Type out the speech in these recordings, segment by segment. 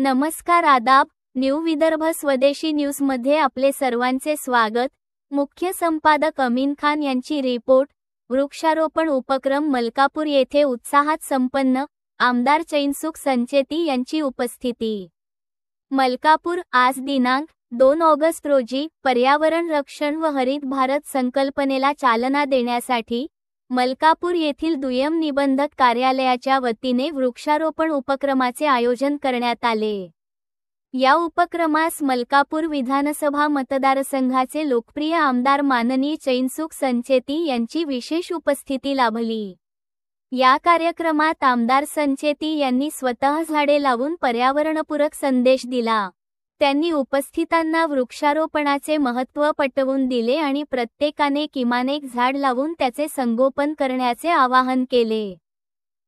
नमस्कार आदाब, न्यू विदर्भ स्वदेशी न्यूजमध्ये आपले सर्वांचे स्वागत। मुख्य संपादक अमीन खान यांची रिपोर्ट। वृक्षारोपण उपक्रम मलकापूर येथे उत्साहात संपन्न, आमदार चैनसुख संचेती यांची उपस्थिती। मलकापूर आज दिनांक 2 ऑगस्ट रोजी पर्यावरण रक्षण व हरित भारत संकल्पनेला चालना देण्यासाठी मलकापूर येथील दुय्यम निबंधक कार्यालयाच्या वतीने वृक्षारोपण उपक्रमाचे आयोजन करण्यात आले। या उपक्रमास मलकापूर विधानसभा मतदारसंघाचे लोकप्रिय आमदार माननीय चैनसुख संचेती यांची विशेष उपस्थिती लाभली। या कार्यक्रमात आमदार संचेती यांनी स्वतः झाडे लावून पर्यावरणपूरक संदेश दिला। त्यांनी उपस्थितांना वृक्षारोपणाचे महत्त्व पटवून दिले आणि प्रत्येकाने किमान एक झाड लावून त्याचे संगोपन करण्याचे आवाहन केले।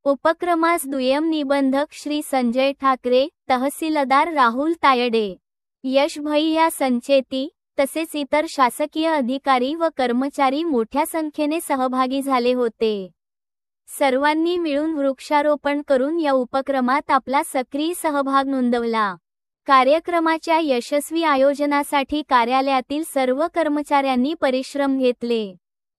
उपक्रमास दुय्यम निबंधक श्री संजय ठाकरे, तहसीलदार राहुल तायडे, यश भैया संचेती तसेच इतर शासकीय अधिकारी व कर्मचारी मोठ्या संख्येने सहभागी झाले होते। सर्वांनी मिळून वृक्षारोपण करून या उपक्रमात आपला सक्रिय सहभाग नोंदवला। कार्यक्रमाच्या यशस्वी आयोजनासाठी कार्यालयातील सर्व कर्मचाऱ्यांनी परिश्रम घेतले।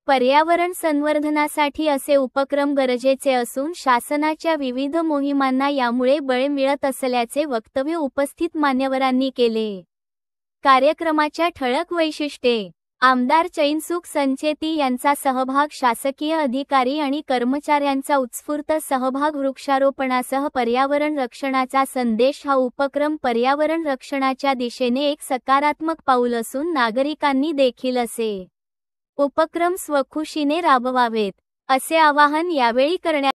पर्यावरण संवर्धनासाठी असे उपक्रम गरजेचे असून शासनाच्या विविध मोहिमांना यामुळे बळ मिळत असल्याचे वक्तव्य उपस्थित मान्यवरांनी केले। कार्यक्रमाच्या ठळक वैशिष्ट्ये: आमदार चैनसुख संचेती यांचा सहभाग, शासकीय अधिकारी आणि कर्मचाऱ्यांचा उत्स्फूर्त सहभाग, वृक्षारोपणासह पर्यावरण रक्षणाचा संदेश। हा उपक्रम पर्यावरण रक्षणाच्या दिशेने एक सकारात्मक पाऊल असून नागरिकांनी देखील असे उपक्रम स्वखुशीने राबवावेत, असे आवाहन यावेळी करण्यात